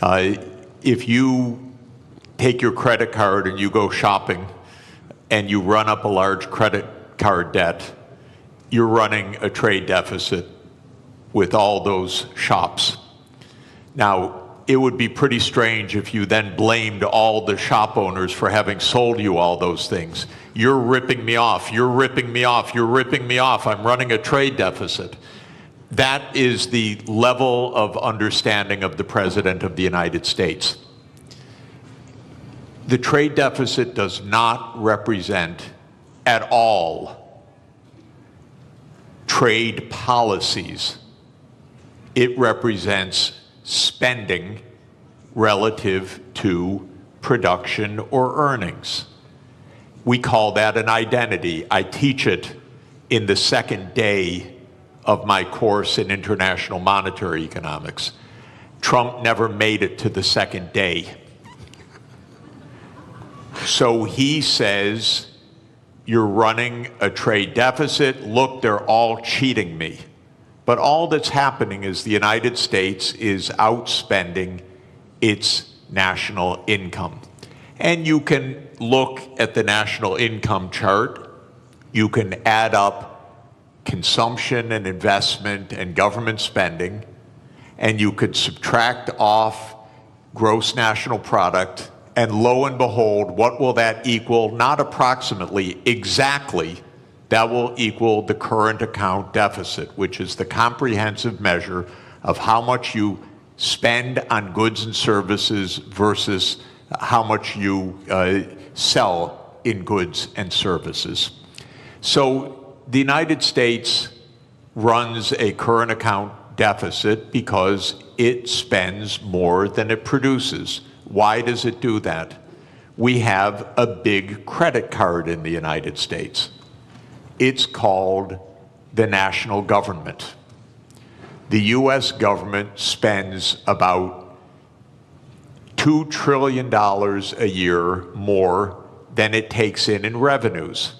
If you take your credit card and you go shopping and you run up a large credit card debt, you're running a trade deficit with all those shops. Now, it would be pretty strange if you then blamed all the shop owners for having sold you all those things. You're ripping me off, you're ripping me off, you're ripping me off, I'm running a trade deficit. That is the level of understanding of the President of the United States. The trade deficit does not represent at all trade policies. It represents spending relative to production or earnings. We call that an identity. I teach it in the second day of my course in international monetary economics. Trump never made it to the second day. So he says, you're running a trade deficit. Look, they're all cheating me. But all that's happening is the United States is outspending its national income. And you can look at the national income chart. You can add up consumption and investment and government spending, and you could subtract off gross national product, and lo and behold, what will that equal? Not approximately, exactly. That will equal the current account deficit, which is the comprehensive measure of how much you spend on goods and services versus how much you sell in goods and services. So the United States runs a current account deficit because it spends more than it produces. Why does it do that? We have a big credit card in the United States. It's called the national government. The U.S. government spends about $2 trillion a year more than it takes in revenues.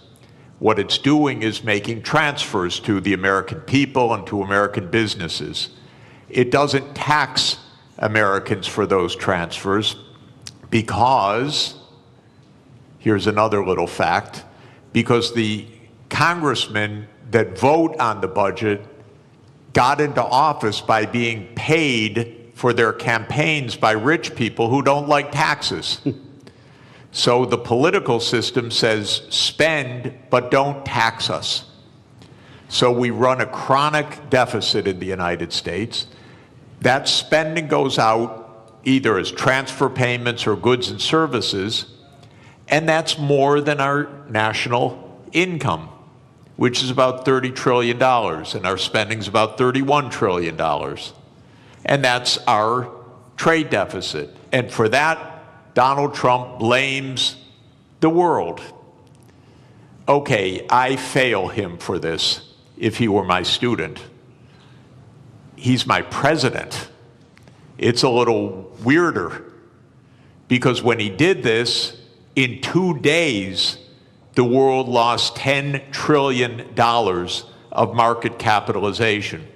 What it's doing is making transfers to the American people and to American businesses. It doesn't tax Americans for those transfers because, here's another little fact, because the congressmen that vote on the budget got into office by being paid for their campaigns by rich people who don't like taxes. So the political system says, spend, but don't tax us. So we run a chronic deficit in the United States. That spending goes out either as transfer payments or goods and services, and that's more than our national income, which is about $30 trillion, and our spending is about $31 trillion. And that's our trade deficit. And for that, Donald Trump blames the world. Okay, I fail him for this if he were my student. He's my president. It's a little weirder because when he did this, in 2 days, the world lost $10 trillion of market capitalization.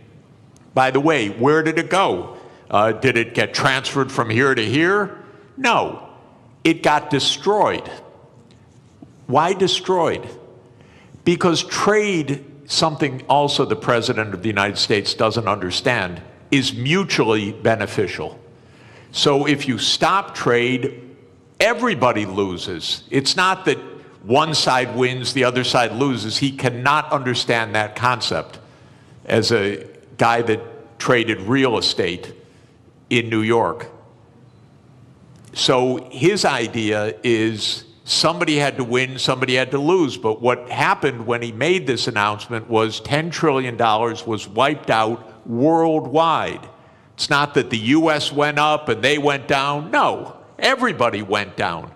By the way, where did it go? Did it get transferred from here to here? No. It got destroyed. Why destroyed? Because trade, something also the President of the United States doesn't understand, is mutually beneficial. So if you stop trade, everybody loses. It's not that one side wins, the other side loses. He cannot understand that concept as a guy that traded real estate in New York. So his idea is somebody had to win, somebody had to lose. But what happened when he made this announcement was $10 trillion was wiped out worldwide. It's not that the US went up and they went down. No, everybody went down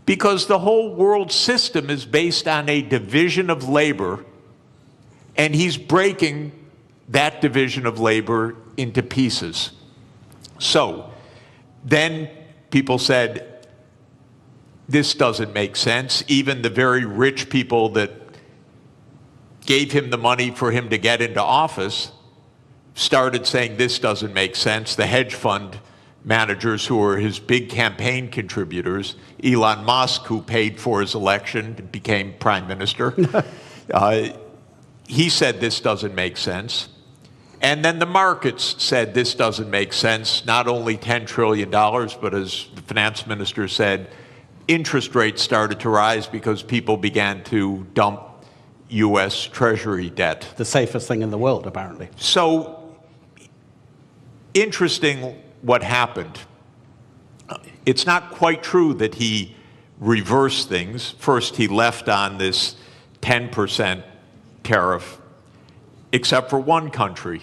because the whole world system is based on a division of labor, and he's breaking that division of labor into pieces. So then people said, this doesn't make sense. Even the very rich people that gave him the money for him to get into office started saying this doesn't make sense. The hedge fund managers who were his big campaign contributors. Elon Musk, who paid for his election, became prime minister. He said this doesn't make sense. And then the markets said this doesn't make sense. Not only $10 trillion, but as the finance minister said, interest rates started to rise because people began to dump U.S. Treasury debt. The safest thing in the world, apparently. So, interesting what happened. It's not quite true that he reversed things. First, he left on this 10% tariff, except for one country,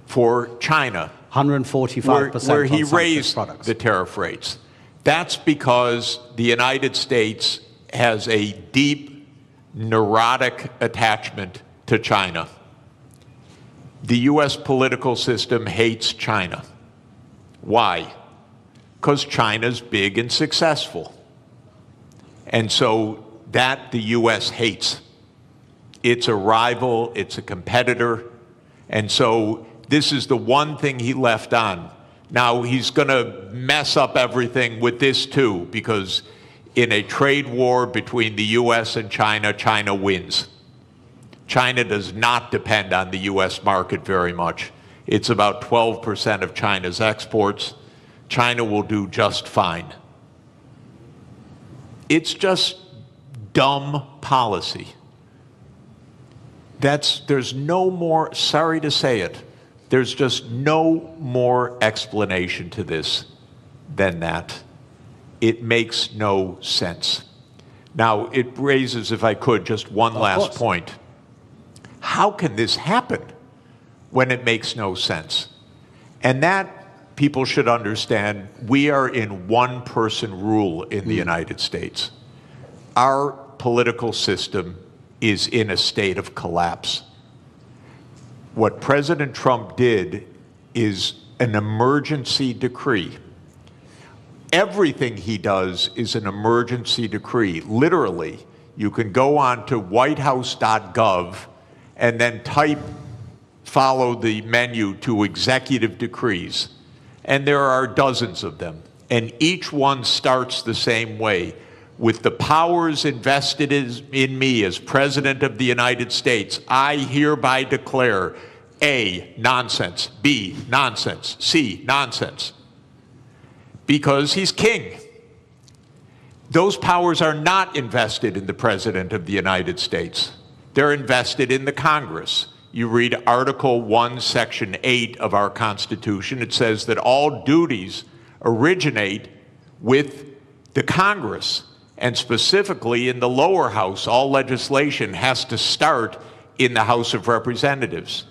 for China, 145% where he on some raised products. the tariff rates. That's because the United States has a deep, neurotic attachment to China. The U.S. political system hates China. Why? Because China's big and successful. And so that the U.S. hates. It's a rival, it's a competitor, and so this is the one thing he left on. Now, he's going to mess up everything with this too, because in a trade war between the U.S. and China, China wins. China does not depend on the U.S. market very much. It's about 12% of China's exports. China will do just fine. It's just dumb policy. There's no more, sorry to say it, there's just no more explanation to this than that. It makes no sense. Now, it raises, if I could, just one last point. How can this happen when it makes no sense? And that, people should understand, we are in one-person rule in the United States. Our political system is in a state of collapse. What President Trump did is an emergency decree. Everything he does is an emergency decree. Literally, you can go on to whitehouse.gov and then follow the menu to executive decrees. And there are dozens of them. And each one starts the same way. With the powers invested in me as President of the United States, I hereby declare A, nonsense, B, nonsense, C, nonsense. Because he's king. Those powers are not invested in the President of the United States. They're invested in the Congress. You read Article 1, Section 8 of our Constitution. It says that all duties originate with the Congress. And specifically in the lower house, all legislation has to start in the House of Representatives.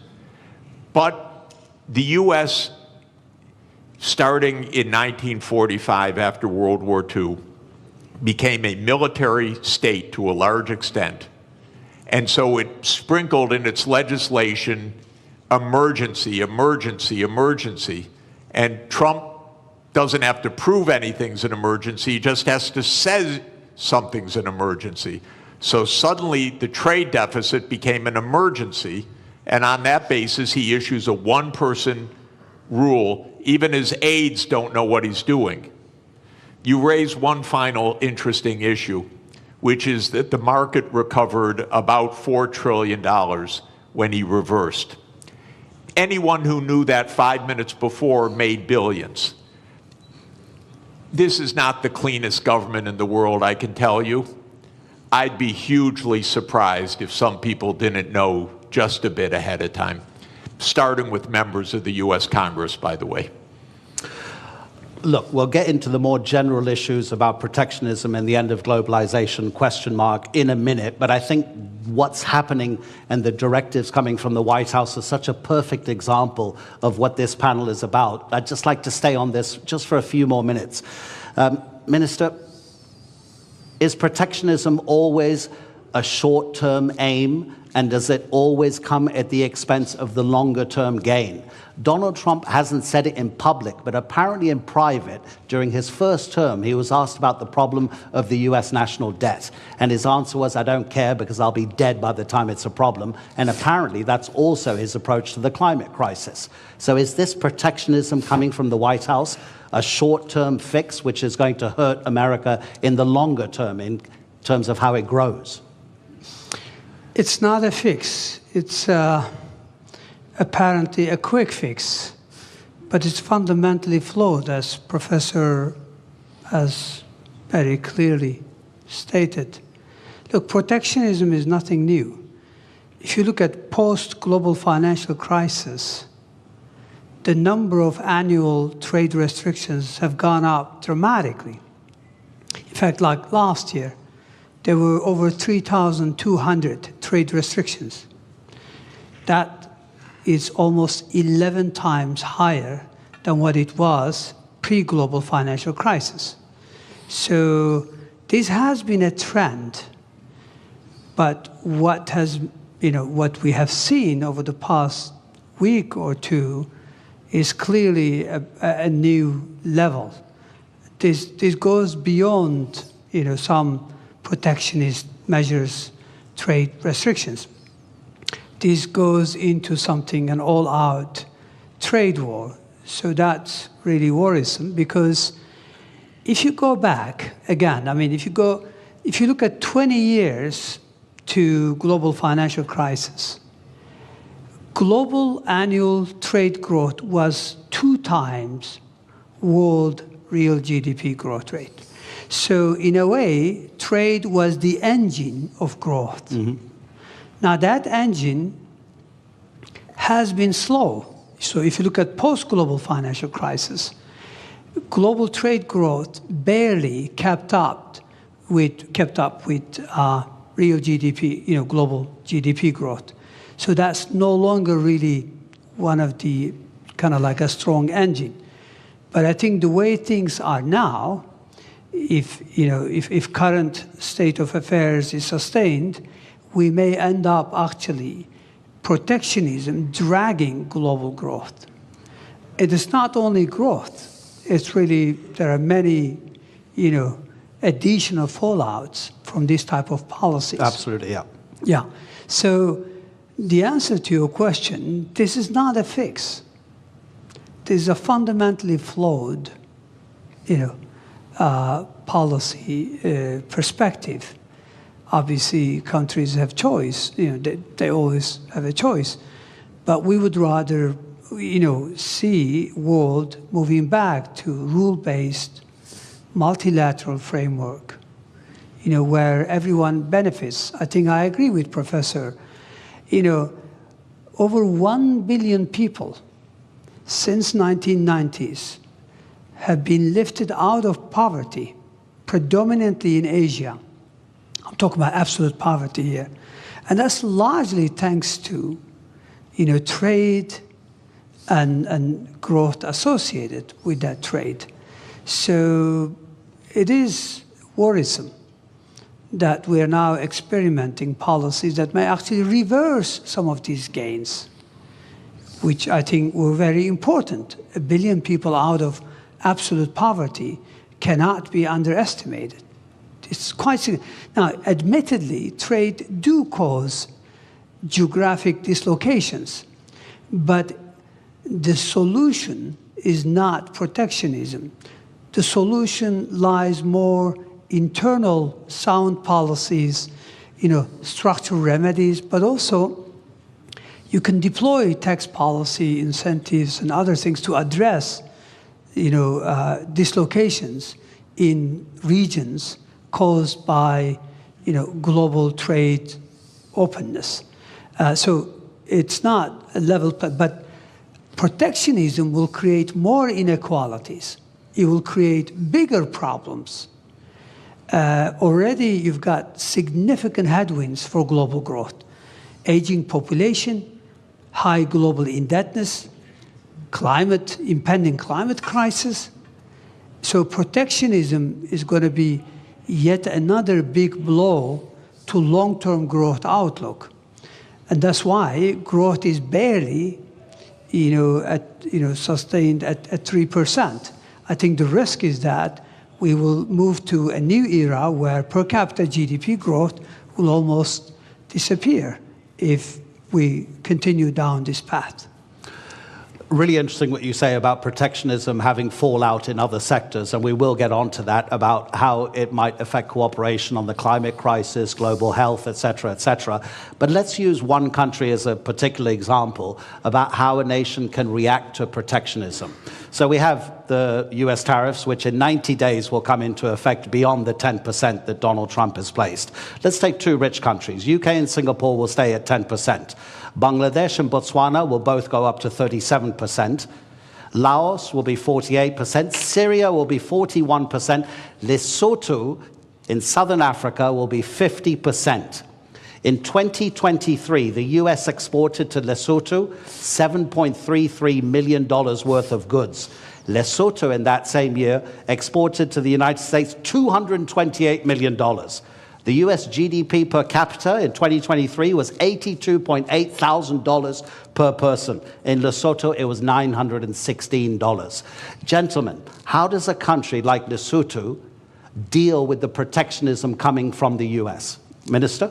But the U.S., starting in 1945 after World War II, became a military state to a large extent. And so it sprinkled in its legislation emergency, emergency, emergency. And Trump doesn't have to prove anything's an emergency, he just has to say something's an emergency. So suddenly the trade deficit became an emergency, and on that basis he issues a one-person rule. Even his aides don't know what he's doing. You raise one final interesting issue, which is that the market recovered about $4 trillion when he reversed. Anyone who knew that 5 minutes before made billions. This is not the cleanest government in the world, I can tell you. I'd be hugely surprised if some people didn't know just a bit ahead of time, starting with members of the U.S. Congress, by the way. Look, we'll get into the more general issues about protectionism and the end of globalization, question mark, in a minute. But I think what's happening and the directives coming from the White House is such a perfect example of what this panel is about. I'd just like to stay on this just for a few more minutes. Minister, is protectionism always a short-term aim And does it always come at the expense of the longer-term gain? Donald Trump hasn't said it in public, but apparently in private, during his first term, he was asked about the problem of the US national debt. And his answer was, I don't care because I'll be dead by the time it's a problem. And apparently that's also his approach to the climate crisis. So is this protectionism coming from the White House a short-term fix which is going to hurt America in the longer term in terms of how it grows? It's not a fix. It's apparently a quick fix, but it's fundamentally flawed, as Professor has very clearly stated. Look, protectionism is nothing new. If you look at post-global financial crisis, the number of annual trade restrictions have gone up dramatically. In fact, like last year, there were over 3,200 trade restrictions. That is almost 11 times higher than what it was pre-global financial crisis. So this has been a trend, but what we have seen over the past week or two is clearly a new level. This goes beyond some protectionist measures, trade restrictions. This goes into something, an all-out trade war. So that's really worrisome, because if you go back, again, if you look at 20 years to global financial crisis, global annual trade growth was 2 times world real GDP growth rate. So in a way, trade was the engine of growth. Mm-hmm. Now that engine has been slow. So if you look at post-global financial crisis, global trade growth barely kept up with real GDP, global GDP growth. So that's no longer really one of the kind of like a strong engine. But I think the way things are now, if current state of affairs is sustained, we may end up actually protectionism dragging global growth. It is not only growth, it's really, there are many, additional fallouts from this type of policies. Absolutely, yeah. Yeah. So the answer to your question, this is not a fix. This is a fundamentally flawed, policy perspective. Obviously, countries have choice. They always have a choice. But we would rather, see world moving back to rule-based, multilateral framework, where everyone benefits. I think I agree with Professor. Over 1 billion people since 1990s have been lifted out of poverty, predominantly in Asia. I'm talking about absolute poverty here. And that's largely thanks to, trade and growth associated with that trade. So it is worrisome that we are now experimenting policies that may actually reverse some of these gains, which I think were very important. 1 billion people out of absolute poverty cannot be underestimated. It's quite significant. Now, admittedly, trade do cause geographic dislocations, but the solution is not protectionism. The solution lies more internal sound policies, structural remedies, but also you can deploy tax policy incentives and other things to address, dislocations in regions caused by, global trade openness. So it's not a level, but protectionism will create more inequalities. It will create bigger problems. Already you've got significant headwinds for global growth. Aging population, high global indebtedness, impending climate crisis. So protectionism is going to be yet another big blow to long-term growth outlook. And that's why growth is barely, sustained at 3%. I think the risk is that we will move to a new era where per capita GDP growth will almost disappear if we continue down this path. Really interesting what you say about protectionism having fallout in other sectors, and we will get onto that, about how it might affect cooperation on the climate crisis, global health, et cetera, But let's use one country as a particular example about how a nation can react to protectionism. So we have the US tariffs, which in 90 days will come into effect beyond the 10% that Donald Trump has placed. Let's take two rich countries. UK and Singapore will stay at 10%. Bangladesh and Botswana will both go up to 37%. Laos will be 48%. Syria will be 41%. Lesotho in southern Africa will be 50%. In 2023, the US exported to Lesotho $7.33 million worth of goods. Lesotho in that same year exported to the United States $228 million. The US GDP per capita in 2023 was $82,800 per person. In Lesotho, it was $916. Gentlemen, how does a country like Lesotho deal with the protectionism coming from the US? Minister?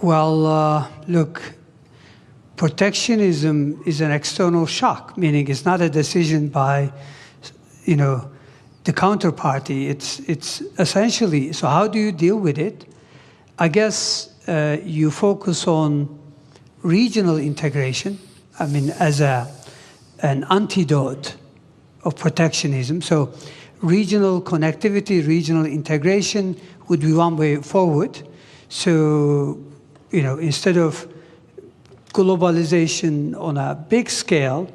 Well, look, protectionism is an external shock, meaning it's not a decision by, the counterparty. It's essentially, so how do you deal with it? I guess you focus on regional integration, as an antidote of protectionism. So regional connectivity, regional integration would be one way forward. So, instead of globalization on a big scale,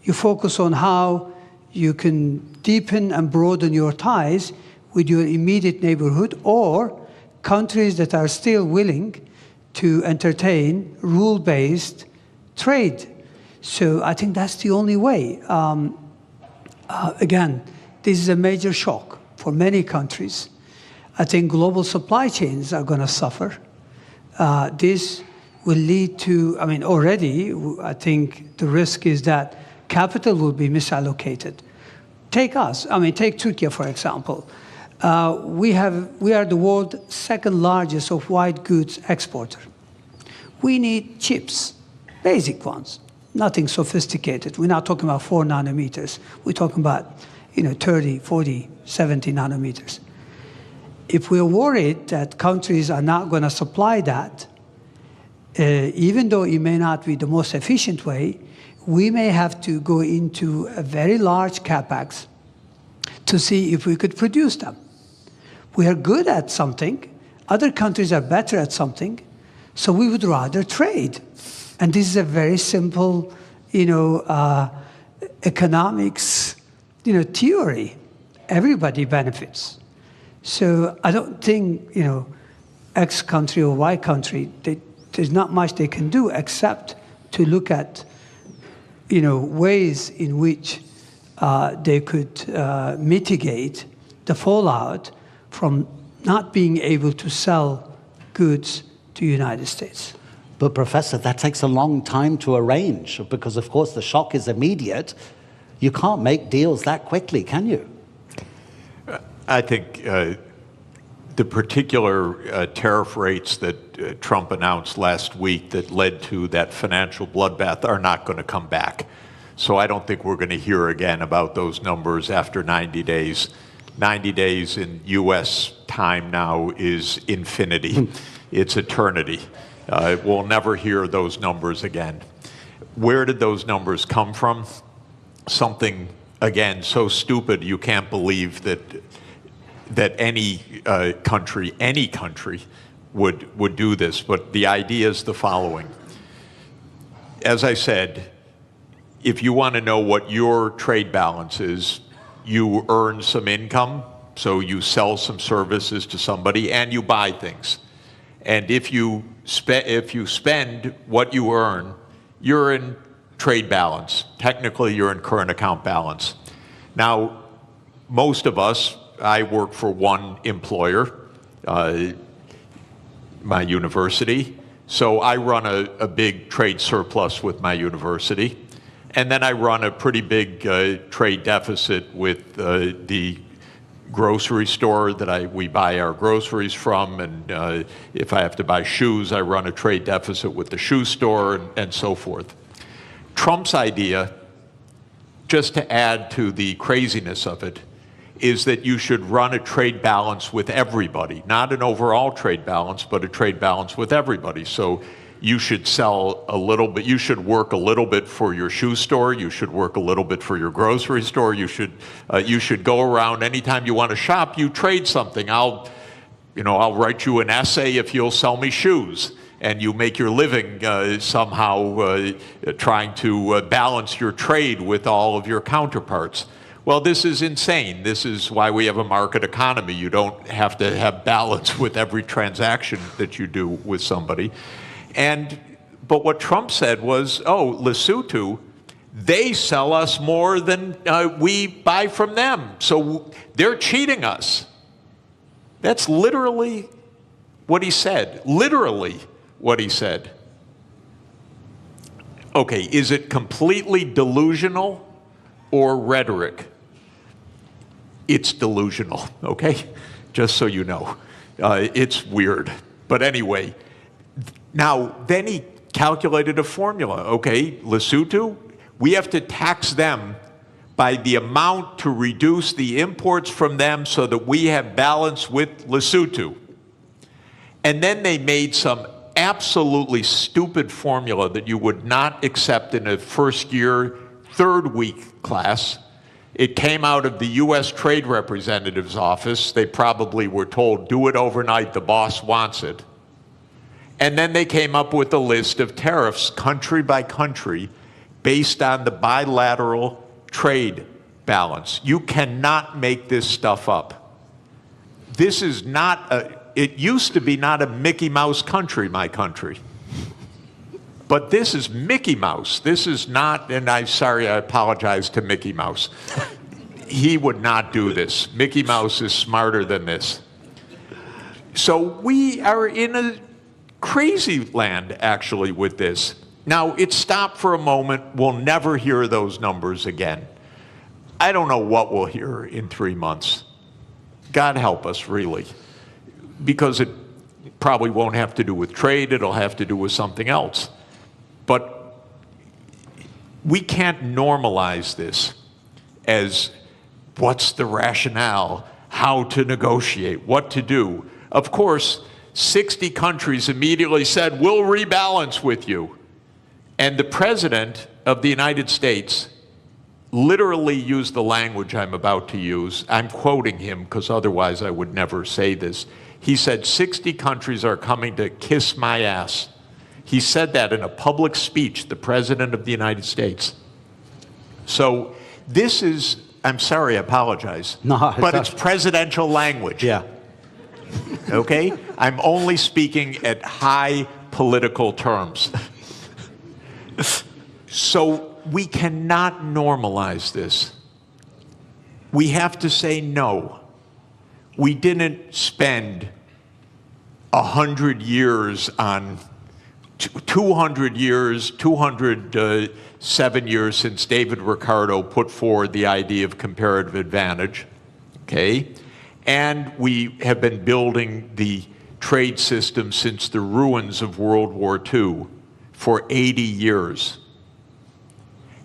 you focus on how you can deepen and broaden your ties with your immediate neighborhood or countries that are still willing to entertain rule-based trade. So I think that's the only way. Again, this is a major shock for many countries. I think global supply chains are going to suffer. This will lead to, already, I think the risk is that capital will be misallocated. Take us, take Turkey, for example. We are the world's second largest of white goods exporter. We need chips, basic ones, nothing sophisticated. We're not talking about 4 nanometers. We're talking about, 30, 40, 70 nanometers. If we're worried that countries are not going to supply that, even though it may not be the most efficient way, we may have to go into a very large capex to see if we could produce them. We are good at something. Other countries are better at something. So we would rather trade. And this is a very simple, economics, theory. Everybody benefits. So I don't think, X country or Y country, there's not much they can do except to look at ways in which they could mitigate the fallout from not being able to sell goods to the United States. But Professor, that takes a long time to arrange because, of course, the shock is immediate. You can't make deals that quickly, can you? I think the particular tariff rates that Trump announced last week that led to that financial bloodbath are not going to come back. So I don't think we're going to hear again about those numbers after 90 days. 90 days in U.S. time now is infinity. It's eternity. We'll never hear those numbers again. Where did those numbers come from? Something, again, so stupid you can't believe that any country would do this. But the idea is the following. As I said, if you want to know what your trade balance is, you earn some income, so you sell some services to somebody and you buy things. And if you spend what you earn, you're in trade balance. Technically, you're in current account balance. Now, most of us, I work for one employer, my university. So I run a big trade surplus with my university, and then I run a pretty big trade deficit with the grocery store that we buy our groceries from, and if I have to buy shoes, I run a trade deficit with the shoe store, and so forth. Trump's idea, just to add to the craziness of it, is that you should run a trade balance with everybody, not an overall trade balance, but a trade balance with everybody. So you should sell a little bit, you should work a little bit for your shoe store, you should work a little bit for your grocery store, you should go around anytime you want to shop, you trade something. I'll write you an essay if you'll sell me shoes. And you make your living somehow trying to balance your trade with all of your counterparts. Well, this is insane. This is why we have a market economy. You don't have to have balance with every transaction that you do with somebody. But what Trump said was, oh, Lesotho, they sell us more than we buy from them. So they're cheating us. That's literally what he said. Literally what he said. Okay, is it completely delusional or rhetoric? It's delusional, okay? Just so you know. It's weird. But anyway, now, then he calculated a formula. Okay, Lesotho, we have to tax them by the amount to reduce the imports from them so that we have balance with Lesotho. And then they made some absolutely stupid formula that you would not accept in a first year, third week class. It came out of the US Trade Representative's office. They probably were told, do it overnight, the boss wants it. And then they came up with a list of tariffs, country by country, based on the bilateral trade balance. You cannot make this stuff up. This is not it used to be not a Mickey Mouse country, my country. But this is Mickey Mouse. This is not, and I apologize to Mickey Mouse. He would not do this. Mickey Mouse is smarter than this. So we are in a crazy land, actually, with this. Now, it stopped for a moment. We'll never hear those numbers again. I don't know what we'll hear in 3 months. God help us, really. Because it probably won't have to do with trade. It'll have to do with something else. But we can't normalize this as what's the rationale, how to negotiate, what to do. Of course, 60 countries immediately said, we'll rebalance with you. And the President of the United States literally used the language I'm about to use. I'm quoting him because otherwise I would never say this. He said, 60 countries are coming to kiss my ass. He said that in a public speech, the President of the United States. So this is, I'm sorry, I apologize. No, but it's presidential language. Yeah. Okay? I'm only speaking at high political terms. So we cannot normalize this. We have to say no. We didn't spend 100 years on 200 years, 207 years since David Ricardo put forward the idea of comparative advantage, okay? And we have been building the trade system since the ruins of World War II for 80 years.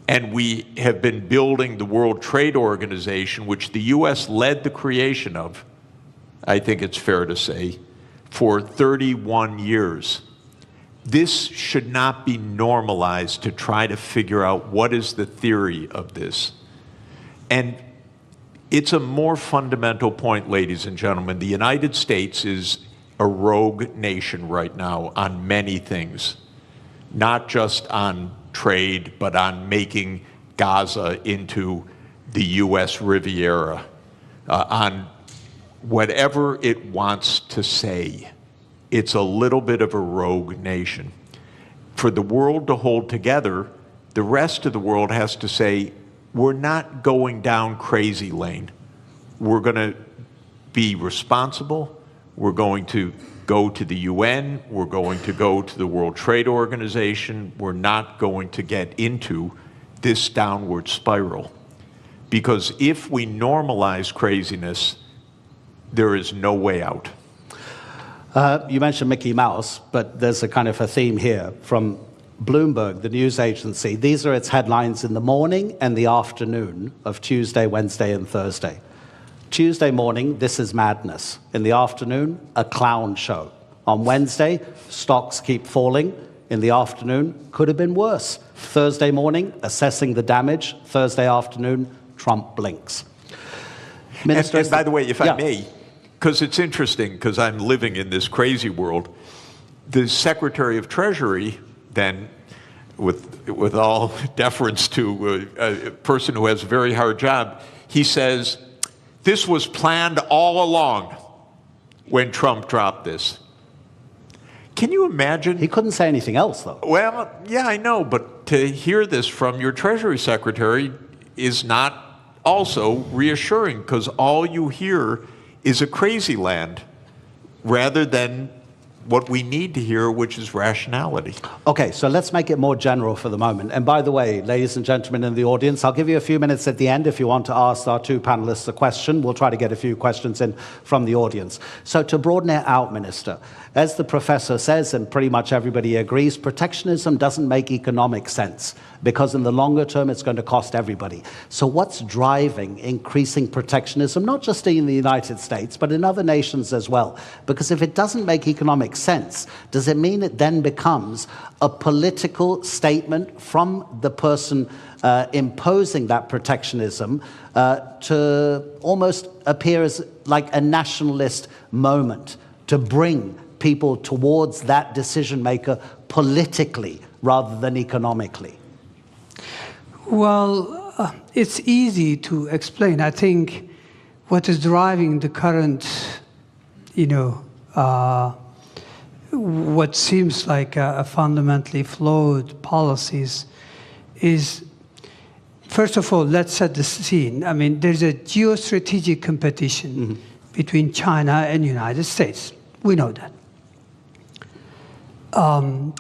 And we have been building the World Trade Organization, which the US led the creation of, I think it's fair to say, for 31 years. This should not be normalized to try to figure out what is the theory of this. And it's a more fundamental point, ladies and gentlemen. The United States is a rogue nation right now on many things, not just on trade, but on making Gaza into the US Riviera, on whatever it wants to say. It's a little bit of a rogue nation. For the world to hold together, the rest of the world has to say, we're not going down crazy lane. We're going to be responsible. We're going to go to the UN. We're going to go to the World Trade Organization. We're not going to get into this downward spiral. Because if we normalize craziness, there is no way out. You mentioned Mickey Mouse, but there's a kind of a theme here from Bloomberg, the news agency. These are its headlines in the morning and the afternoon of Tuesday, Wednesday, and Thursday. Tuesday morning, this is madness. In the afternoon, a clown show. On Wednesday, stocks keep falling. In the afternoon, could have been worse. Thursday morning, assessing the damage. Thursday afternoon, Trump blinks. Minister, and by the way, if I may, because it's interesting, because I'm living in this crazy world, the Secretary of Treasury then, with all deference to a person who has a very hard job, he says, this was planned all along when Trump dropped this. Can you imagine? He couldn't say anything else, though. Well, yeah, I know, but to hear this from your Treasury Secretary is not also reassuring, because all you hear is a crazy land rather than what we need to hear, which is rationality. Okay, so let's make it more general for the moment. And by the way, ladies and gentlemen in the audience, I'll give you a few minutes at the end if you want to ask our two panelists a question. We'll try to get a few questions in from the audience. So to broaden it out, Minister, as the professor says, and pretty much everybody agrees, protectionism doesn't make economic sense because in the longer term, it's going to cost everybody. So what's driving increasing protectionism, not just in the United States, but in other nations as well? Because if it doesn't make economic sense, does it mean it then becomes a political statement from the person imposing that protectionism to almost appear as like a nationalist moment to bring people towards that decision maker politically rather than economically? Well, it's easy to explain. I think what is driving the current, what seems like a fundamentally flawed policies is, first of all, let's set the scene. I mean, there's a geostrategic competition between China and the United States. We know that.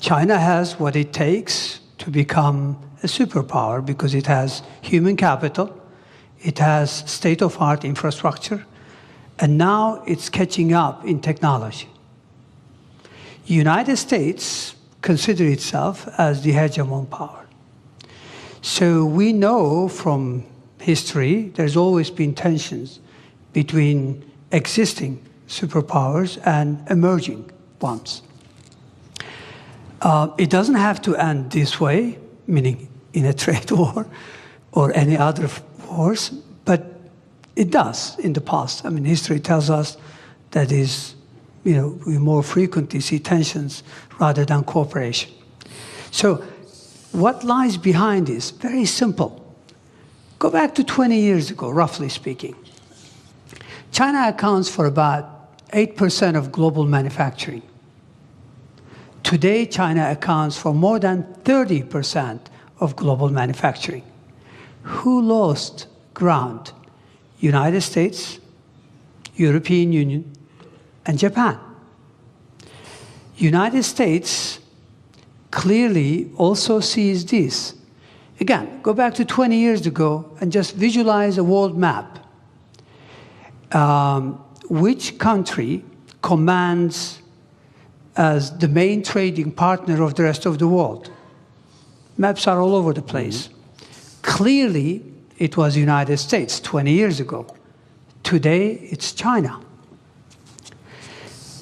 China has what it takes to become a superpower because it has human capital, it has state-of-the-art infrastructure, and now it's catching up in technology. United States consider itself as the hegemon power. So we know from history there's always been tensions between existing superpowers and emerging ones. It doesn't have to end this way, meaning in a trade war or any other wars, but it does in the past. I mean, history tells us that we more frequently see tensions rather than cooperation. So what lies behind this? Very simple. Go back to 20 years ago, roughly speaking. China accounts for about 8% of global manufacturing. Today, China accounts for more than 30% of global manufacturing. Who lost ground? United States, European Union, and Japan. United States clearly also sees this. Again, go back to 20 years ago and just visualize a world map. Which country commands as the main trading partner of the rest of the world? Maps are all over the place. Clearly, it was the United States 20 years ago. Today, it's China.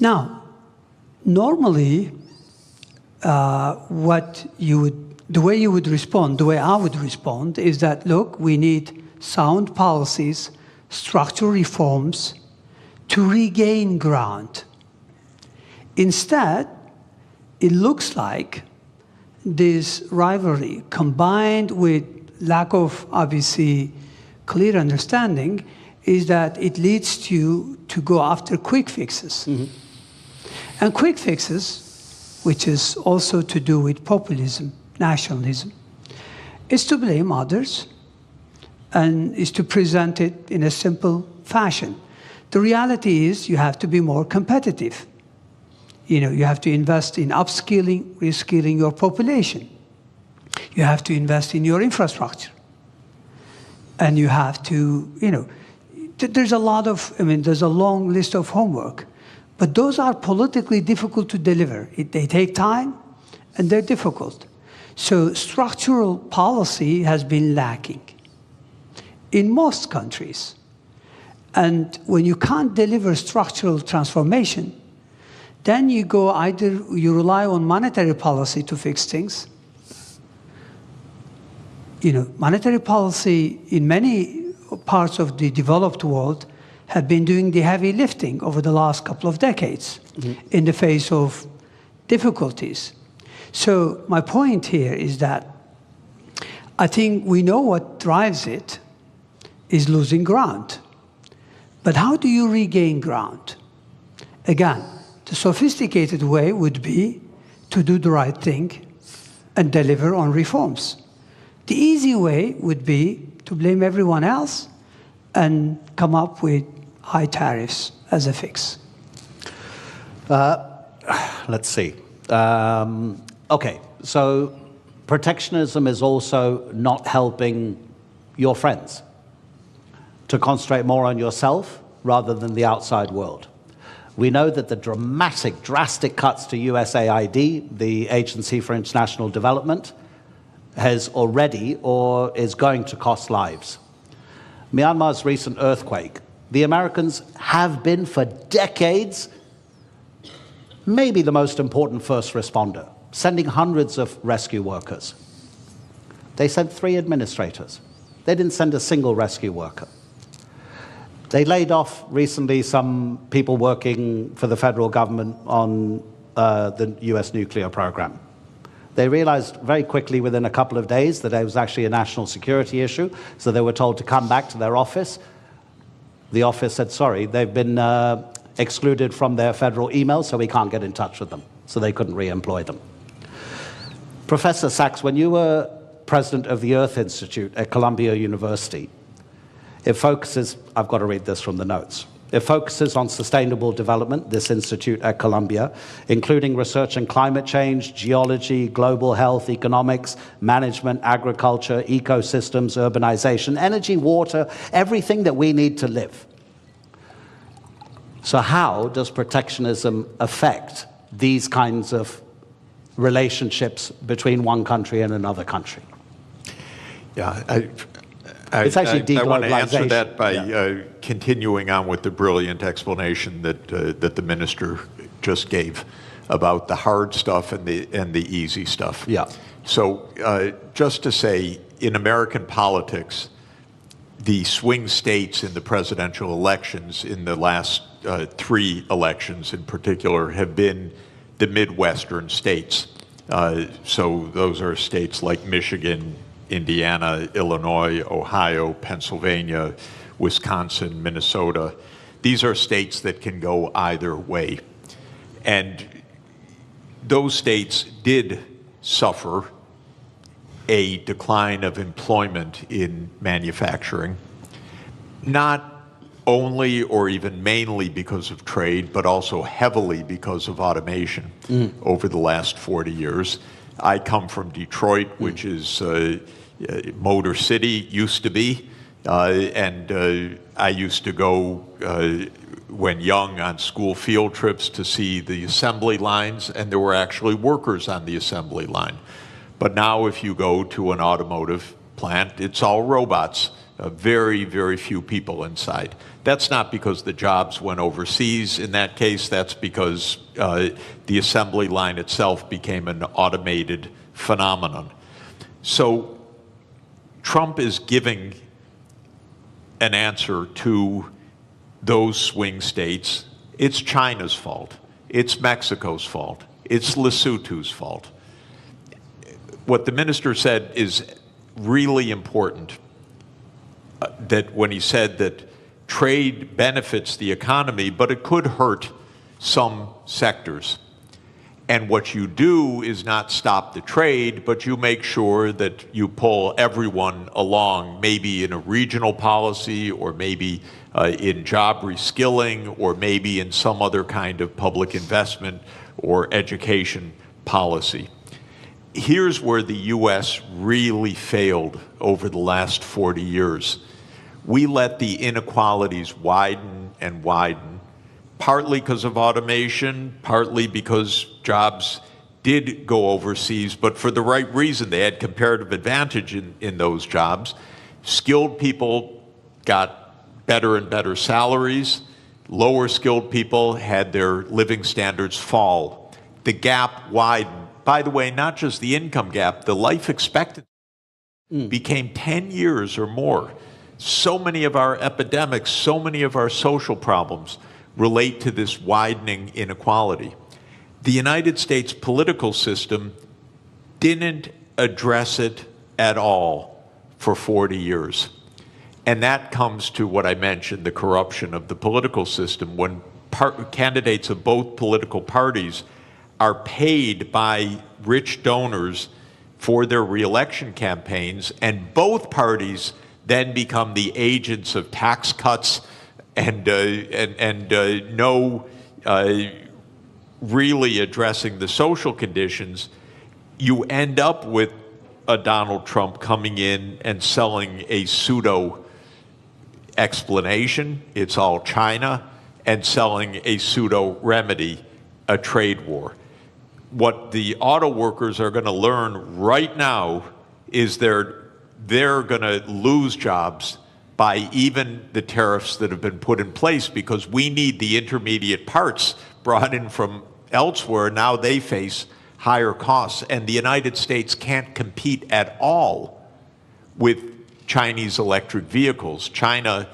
Now, normally, the way you would respond, the way I would respond, is that, look, we need sound policies, structural reforms to regain ground. Instead, it looks like this rivalry, combined with lack of, obviously, clear understanding, is that it leads you to go after quick fixes. And quick fixes, which is also to do with populism, nationalism, is to blame others and is to present it in a simple fashion. The reality is you have to be more competitive. You have to invest in upskilling, reskilling your population. You have to invest in your infrastructure. And you have to, there's a long list of homework. But those are politically difficult to deliver. They take time, and they're difficult. So structural policy has been lacking in most countries. And when you can't deliver structural transformation, then you rely on monetary policy to fix things. Monetary policy in many parts of the developed world have been doing the heavy lifting over the last couple of decades in the face of difficulties. So my point here is that I think we know what drives it is losing ground. But how do you regain ground? Again, the sophisticated way would be to do the right thing and deliver on reforms. The easy way would be to blame everyone else and come up with high tariffs as a fix. Let's see. Okay, so protectionism is also not helping your friends to concentrate more on yourself rather than the outside world. We know that the drastic cuts to USAID, the Agency for International Development, has already or is going to cost lives. Myanmar's recent earthquake, the Americans have been for decades maybe the most important first responder, sending hundreds of rescue workers. They sent 3 administrators. They didn't send a single rescue worker. They laid off recently some people working for the federal government on the US nuclear program. They realized very quickly within a couple of days that it was actually a national security issue, so they were told to come back to their office. The office said, sorry, they've been excluded from their federal emails, so we can't get in touch with them. So they couldn't re-employ them. Professor Sachs, when you were president of the Earth Institute at Columbia University, it focuses, I've got to read this from the notes. It focuses on sustainable development, this institute at Columbia, including research in climate change, geology, global health, economics, management, agriculture, ecosystems, urbanization, energy, water, everything that we need to live. So how does protectionism affect these kinds of relationships between one country and another country? Yeah, It's actually I want to answer deglobalization. that by continuing on with the brilliant explanation that the minister just gave about the hard stuff and the easy stuff. Yeah. So just to say, in American politics, the swing states in the presidential elections in the last 3 elections in particular have been the Midwestern states. So those are states like Michigan, Indiana, Illinois, Ohio, Pennsylvania, Wisconsin, Minnesota. These are states that can go either way. And those states did suffer a decline of employment in manufacturing, not only or even mainly because of trade, but also heavily because of automation over the last 40 years. I come from Detroit, which is Motor City, used to be, and I used to go when young on school field trips to see the assembly lines, and there were actually workers on the assembly line. But now if you go to an automotive plant, it's all robots, very, very few people inside. That's not because the jobs went overseas. In that case, that's because the assembly line itself became an automated phenomenon. So Trump is giving an answer to those swing states. It's China's fault. It's Mexico's fault. It's Lesotho's fault. What the minister said is really important, that when he said that trade benefits the economy, but it could hurt some sectors. And what you do is not stop the trade, but you make sure that you pull everyone along, maybe in a regional policy, or maybe in job reskilling, or maybe in some other kind of public investment or education policy. Here's where the U.S. really failed over the last 40 years. We let the inequalities widen and widen, partly because of automation, partly because jobs did go overseas, but for the right reason. They had comparative advantage in those jobs. Skilled people got better and better salaries. Lower skilled people had their living standards fall. The gap widened. By the way, not just the income gap, the life expectancy became 10 years or more. So many of our epidemics, so many of our social problems relate to this widening inequality. The United States political system didn't address it at all for 40 years. And that comes to what I mentioned, the corruption of the political system. When candidates of both political parties are paid by rich donors for their reelection campaigns, and both parties then become the agents of tax cuts and no really addressing the social conditions, you end up with a Donald Trump coming in and selling a pseudo explanation, it's all China, and selling a pseudo remedy, a trade war. What the auto workers are going to learn right now is they're going to lose jobs by even the tariffs that have been put in place, because we need the intermediate parts brought in from elsewhere. Now they face higher costs, and the United States can't compete at all with Chinese electric vehicles. The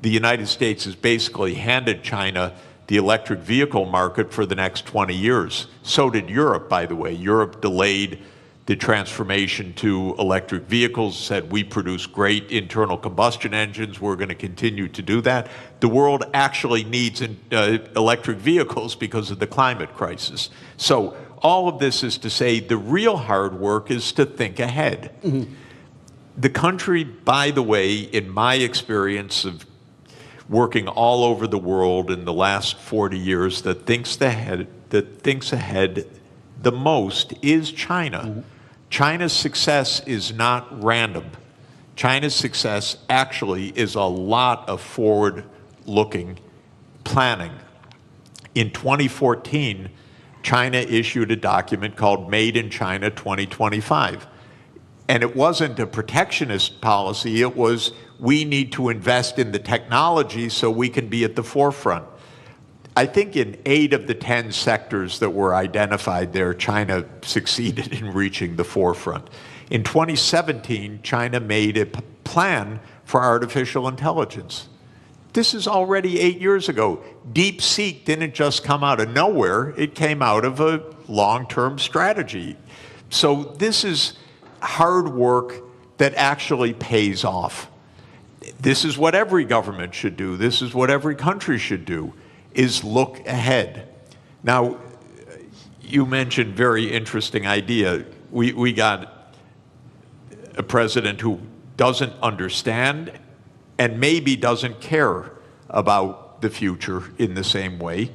United States has basically handed China the electric vehicle market for the next 20 years. So did Europe, by the way. Europe delayed the transformation to electric vehicles, said we produce great internal combustion engines, we're going to continue to do that. The world actually needs electric vehicles because of the climate crisis. So all of this is to say the real hard work is to think ahead. Mm-hmm. The country, by the way, in my experience of working all over the world in the last 40 years, that thinks ahead the most is China. Mm-hmm. China's success is not random. China's success actually is a lot of forward-looking planning. In 2014, China issued a document called Made in China 2025. And it wasn't a protectionist policy, it was we need to invest in the technology so we can be at the forefront. I think in 8 of the 10 sectors that were identified there, China succeeded in reaching the forefront. In 2017, China made a plan for artificial intelligence. This is already 8 years ago. DeepSeek didn't just come out of nowhere, it came out of a long-term strategy. So this is hard work that actually pays off. This is what every government should do. This is what every country should do, is look ahead. Now, you mentioned very interesting idea. We got a president who doesn't understand and maybe doesn't care about the future in the same way.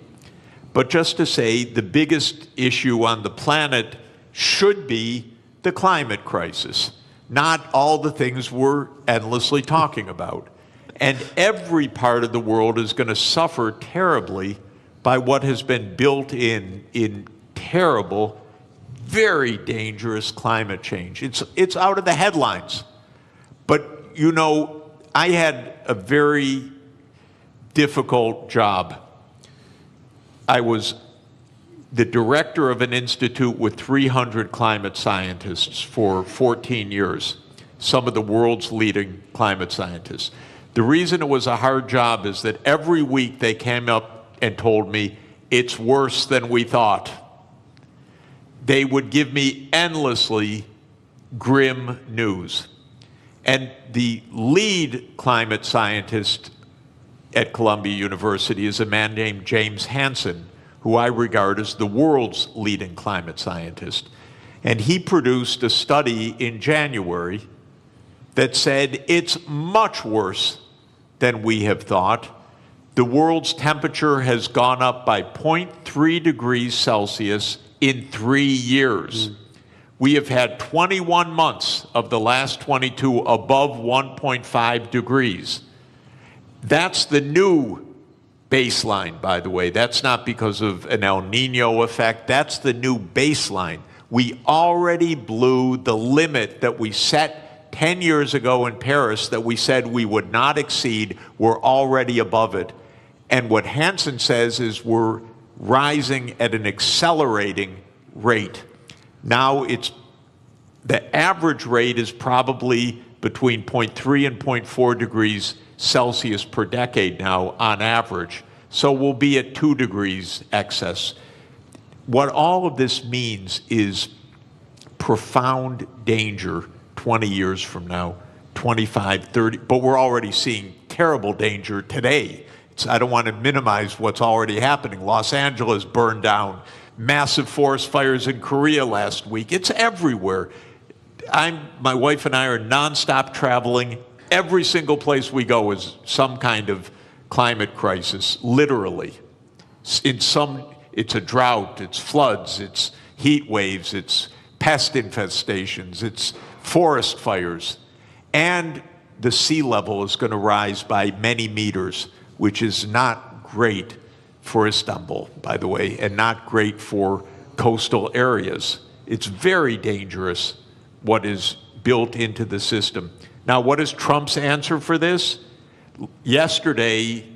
But just to say, the biggest issue on the planet should be the climate crisis, not all the things we're endlessly talking about. And every part of the world is going to suffer terribly by what has been built in terrible, very dangerous climate change. It's out of the headlines. But, you know, I had a very difficult job. I was the director of an institute with 300 climate scientists for 14 years, some of the world's leading climate scientists. The reason it was a hard job is that every week they came up and told me, it's worse than we thought. They would give me endlessly grim news. And the lead climate scientist at Columbia University is a man named James Hansen, who I regard as the world's leading climate scientist. And he produced a study in January that said it's much worse than we have thought. The world's temperature has gone up by 0.3 degrees Celsius in 3 years. We have had 21 months of the last 22 above 1.5 degrees. That's the new baseline, by the way. That's not because of an El Nino effect. That's the new baseline. We already blew the limit that we set 10 years ago in Paris that we said we would not exceed. We're already above it. And what Hansen says is we're rising at an accelerating rate. Now the average rate is probably between 0.3 and 0.4 degrees Celsius per decade now on average. So we'll be at 2 degrees excess. What all of this means is profound danger 20 years from now, 25, 30, but we're already seeing terrible danger today. I don't want to minimize what's already happening. Los Angeles burned down, massive forest fires in Korea last week. It's everywhere. My wife and I are nonstop traveling. Every single place we go is some kind of climate crisis, literally. It's a drought, it's floods, it's heat waves, it's pest infestations, it's forest fires. And the sea level is going to rise by many meters, which is not great for Istanbul, by the way, and not great for coastal areas. It's very dangerous what is built into the system. Now, what is Trump's answer for this? Yesterday,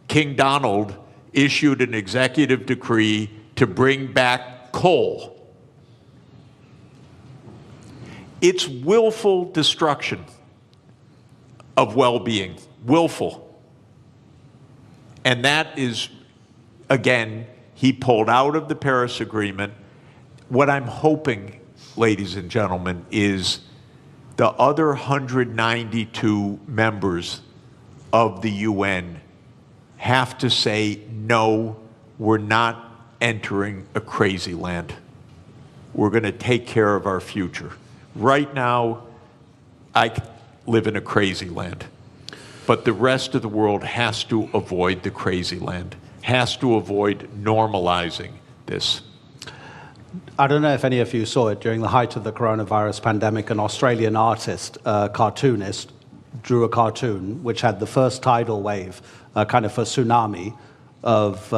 King Donald issued an executive decree to bring back coal. It's willful destruction of well-being, willful. And that is, again, he pulled out of the Paris Agreement. What I'm hoping, ladies and gentlemen, is the other 192 members of the UN have to say, no, we're not entering a crazy land. We're going to take care of our future. Right now, I live in a crazy land. But the rest of the world has to avoid the crazy land, has to avoid normalizing this. I don't know if any of you saw it during the height of the coronavirus pandemic. An Australian artist, cartoonist, drew a cartoon which had the first tidal wave, kind of a tsunami of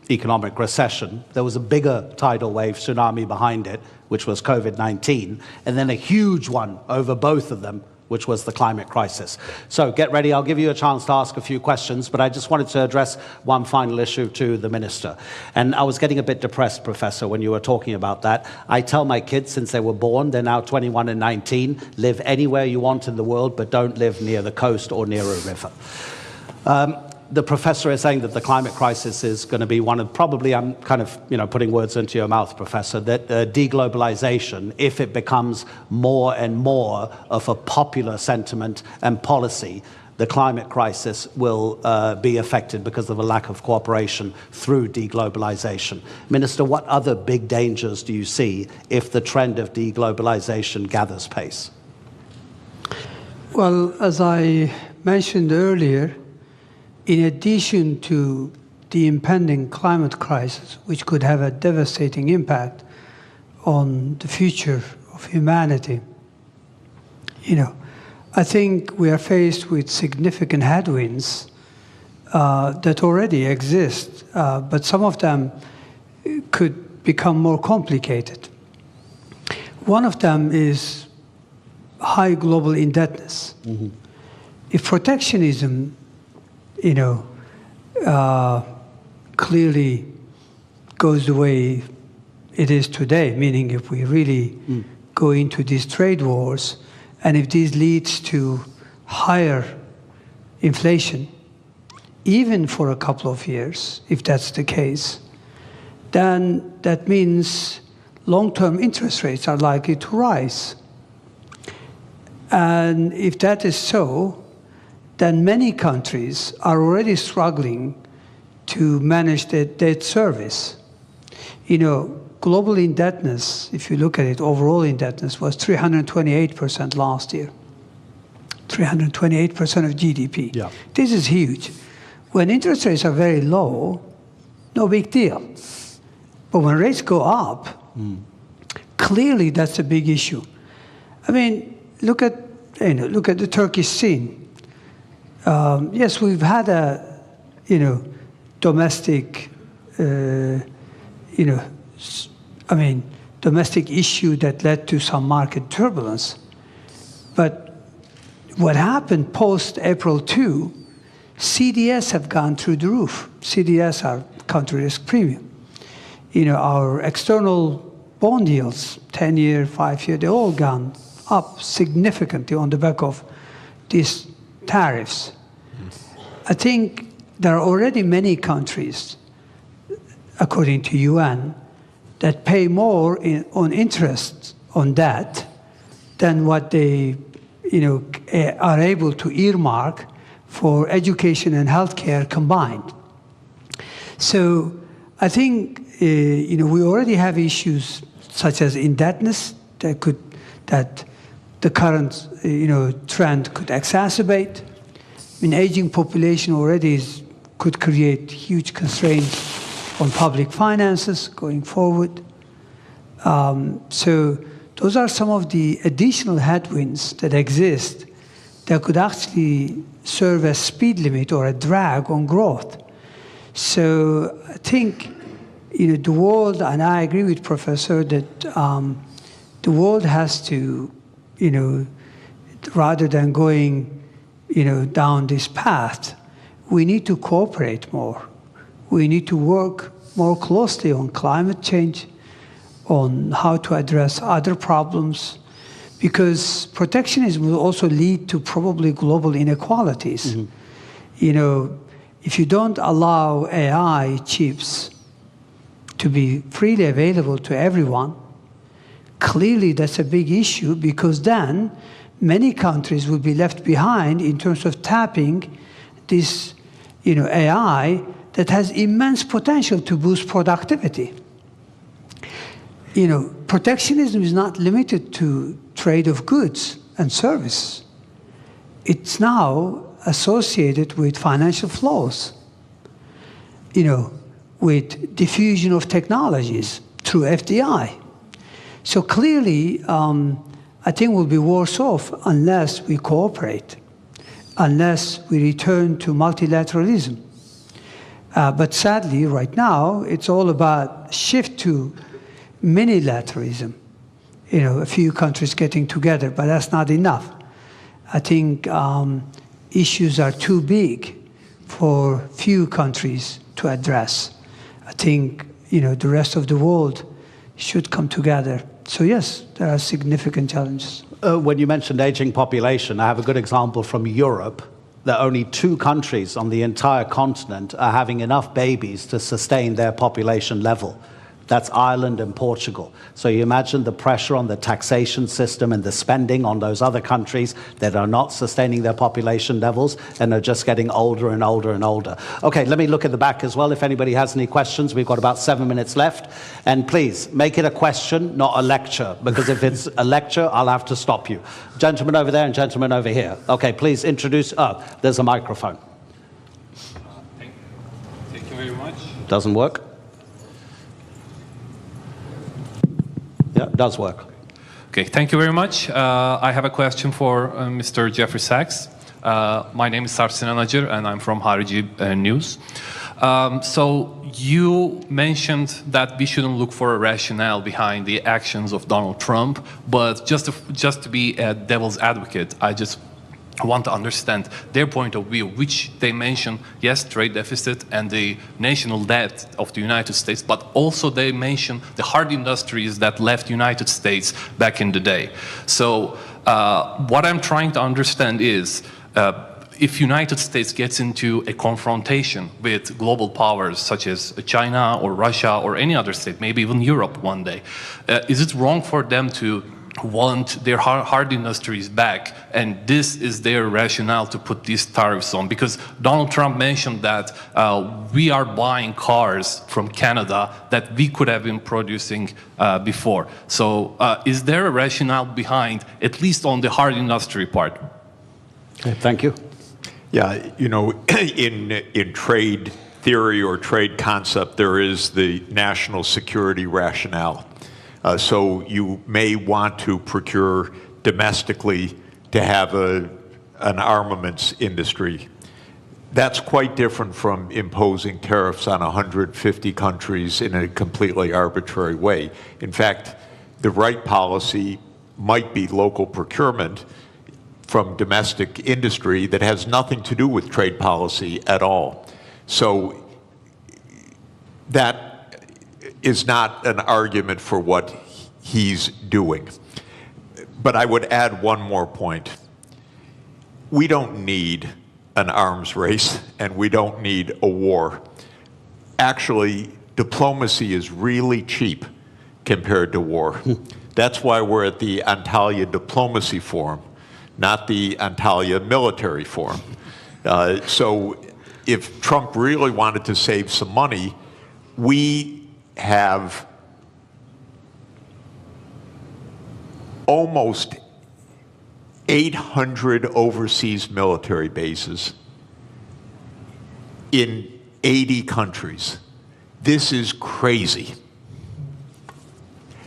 economic recession. There was a bigger tidal wave tsunami behind it, which was COVID-19, and then a huge one over both of them, which was the climate crisis. So get ready, I'll give you a chance to ask a few questions, but I just wanted to address one final issue to the minister. And I was getting a bit depressed, Professor, when you were talking about that. I tell my kids since they were born, they're now 21 and 19, live anywhere you want in the world, but don't live near the coast or near a river. The professor is saying that the climate crisis is going to be one of, probably, I'm kind of, putting words into your mouth, Professor, that deglobalization, if it becomes more and more of a popular sentiment and policy, the climate crisis will be affected because of a lack of cooperation through deglobalization. Minister, what other big dangers do you see if the trend of deglobalization gathers pace? Well, as I mentioned earlier, in addition to the impending climate crisis, which could have a devastating impact on the future of humanity, I think we are faced with significant headwinds that already exist, but some of them could become more complicated. One of them is high global indebtedness. Mm-hmm. If protectionism clearly goes the way it is today, meaning if we really go into these trade wars, and if this leads to higher inflation, even for a couple of years, if that's the case, then that means long-term interest rates are likely to rise. And if that is so, then many countries are already struggling to manage their debt service. You know, global indebtedness, if you look at it, overall indebtedness was 328% last year. 328% of GDP. Yeah. This is huge. When interest rates are very low, no big deal. But when rates go up, clearly that's a big issue. I mean, look at the Turkish scene. Yes, we've had a, domestic, domestic issue that led to some market turbulence. But what happened post-April 2, CDS have gone through the roof. CDS are country risk premium. Our external bond yields, 10-year, 5-year, they all gone up significantly on the back of these tariffs. I think there are already many countries, according to UN, that pay more on interest on debt than what they are able to earmark for education and healthcare combined. So I think we already have issues such as indebtedness that the current trend could exacerbate. I mean, aging population already could create huge constraints on public finances going forward. So those are some of the additional headwinds that exist that could actually serve as speed limit or a drag on growth. So I think the world, and I agree with Professor that the world has to, rather than going down this path, we need to cooperate more. We need to work more closely on climate change, on how to address other problems, because protectionism will also lead to probably global inequalities. If you don't allow AI chips to be freely available to everyone, clearly that's a big issue, because then many countries will be left behind in terms of tapping this AI that has immense potential to boost productivity. Protectionism is not limited to trade of goods and service. It's now associated with financial flows, with diffusion of technologies through FDI. So clearly, I think we'll be worse off unless we cooperate, unless we return to multilateralism. But sadly, right now, it's all about shift to minilateralism. A few countries getting together, but that's not enough. I think issues are too big for few countries to address. I think the rest of the world should come together. So yes, there are significant challenges. When you mentioned aging population, I have a good example from Europe, that only 2 countries on the entire continent are having enough babies to sustain their population level. That's Ireland and Portugal. So you imagine the pressure on the taxation system and the spending on those other countries that are not sustaining their population levels and are just getting older and older and older. Okay, let me look at the back as well if anybody has any questions. We've got about 7 minutes left. And please, make it a question, not a lecture, because if it's a lecture, I'll have to stop you. Gentleman over there and gentleman over here. Okay, please introduce, there's a microphone. Thank you very much. Doesn't work? Yeah, it does work. Okay, thank you very much. I have a question for Mr. Jeffrey Sachs. My name is Sarp Sinan Acar, and I'm from Harici News. So you mentioned that we shouldn't look for a rationale behind the actions of Donald Trump, but just to be a devil's advocate, I just want to understand their point of view, which they mention, yes, trade deficit and the national debt of the United States, but also they mention the hard industries that left United States back in the day. So what I'm trying to understand is, if United States gets into a confrontation with global powers such as China or Russia or any other state, maybe even Europe one day, is it wrong for them to want their hard industries back, and this is their rationale to put these tariffs on. Because Donald Trump mentioned that we are buying cars from Canada that we could have been producing before. So is there a rationale behind, at least on the hard industry part? Okay, thank you. Yeah, you know, in trade theory or trade concept, there is the national security rationale. So you may want to procure domestically to have an armaments industry. That's quite different from imposing tariffs on 150 countries in a completely arbitrary way. In fact, the right policy might be local procurement from domestic industry that has nothing to do with trade policy at all. So that is not an argument for what he's doing. But I would add one more point. We don't need an arms race, and we don't need a war. Actually, diplomacy is really cheap compared to war. That's why we're at the Antalya Diplomacy Forum, not the Antalya Military Forum. So if Trump really wanted to save some money, we have almost 800 overseas military bases in 80 countries. This is crazy.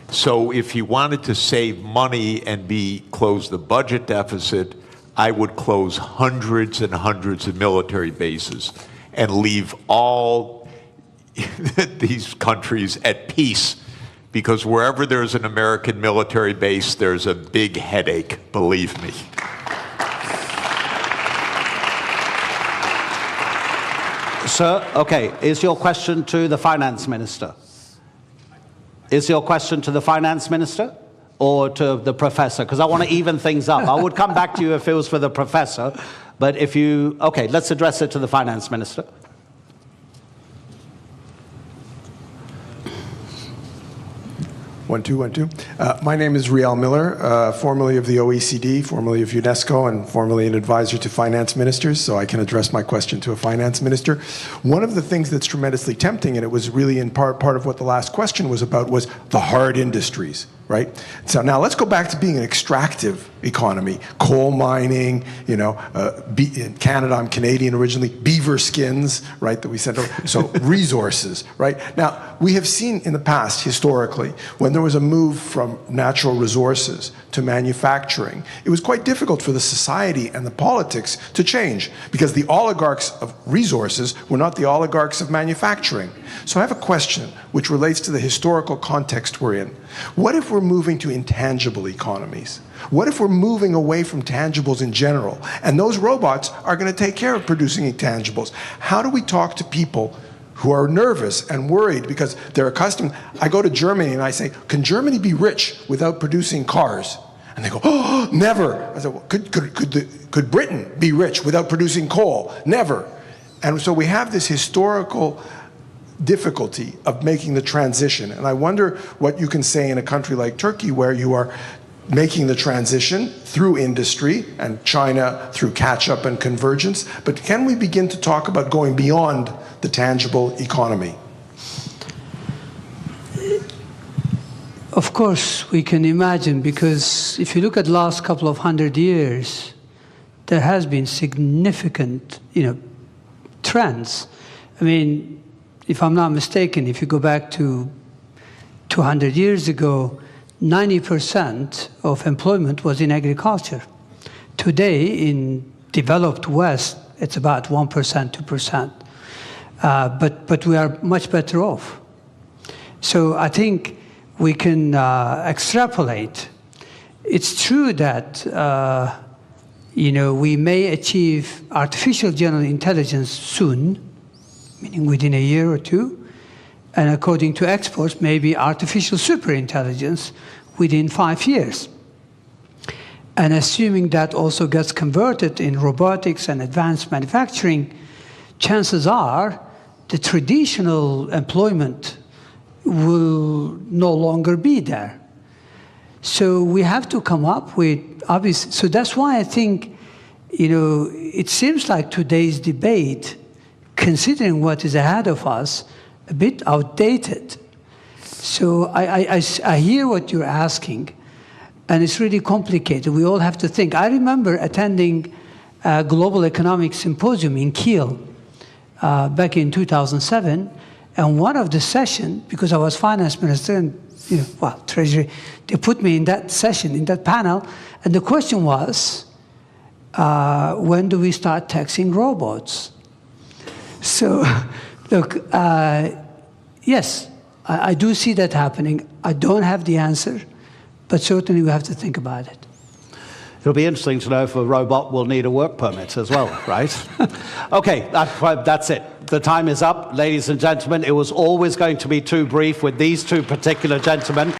So if he wanted to save money and close the budget deficit, I would close hundreds and hundreds of military bases and leave all these countries at peace, because wherever there's an American military base, there's a big headache, believe me. Sir, okay, is your question to the finance minister? Is your question to the finance minister or to the professor? Because I want to even things up. I would come back to you if it was for the professor, but if you, okay, let's address it to the finance minister. 1, 2, 1, 2. My name is Riel Miller, formerly of the OECD, formerly of UNESCO, and formerly an advisor to finance ministers, so I can address my question to a finance minister. One of the things that's tremendously tempting, and it was really in part of what the last question was about, was the hard industries, right? So now let's go back to being an extractive economy. Coal mining, you know, in Canada, I'm Canadian originally, beaver skins, right, that we sent over. So resources, right? Now, we have seen in the past, historically, when there was a move from natural resources to manufacturing, it was quite difficult for the society and the politics to change, because the oligarchs of resources were not the oligarchs of manufacturing. So I have a question which relates to the historical context we're in. What if we're moving to intangible economies? What if we're moving away from tangibles in general, and those robots are going to take care of producing intangibles? How do we talk to people who are nervous and worried because they're accustomed? I go to Germany and I say, can Germany be rich without producing cars? And they go, oh, never. I said, well, could Britain be rich without producing coal? Never. And so we have this historical difficulty of making the transition. And I wonder what you can say in a country like Turkey, where you are making the transition through industry, and China through catch-up and convergence. But can we begin to talk about going beyond the tangible economy? Of course, we can imagine, because if you look at the last couple of 100 years, there has been significant, trends. I mean, if I'm not mistaken, if you go back to 200 years ago, 90% of employment was in agriculture. Today, in developed West, it's about 1%, 2%. But we are much better off. So I think we can extrapolate. It's true that we may achieve artificial general intelligence soon, meaning within a year or two, and according to experts, maybe artificial superintelligence within 5 years. And assuming that also gets converted in robotics and advanced manufacturing, chances are the traditional employment will no longer be there. So we have to come up with, obviously, so that's why I think, it seems like today's debate, considering what is ahead of us, a bit outdated. So I hear what you're asking, and it's really complicated. We all have to think. I remember attending a global economic symposium in Kiel back in 2007, and one of the sessions, because I was finance minister and treasury, they put me in that session, in that panel, and the question was, when do we start taxing robots? So, look, yes, I do see that happening. I don't have the answer, but certainly we have to think about it. It'll be interesting to know if a robot will need a work permit as well, right? Okay, that's it. The time is up, ladies and gentlemen. It was always going to be too brief with these two particular gentlemen.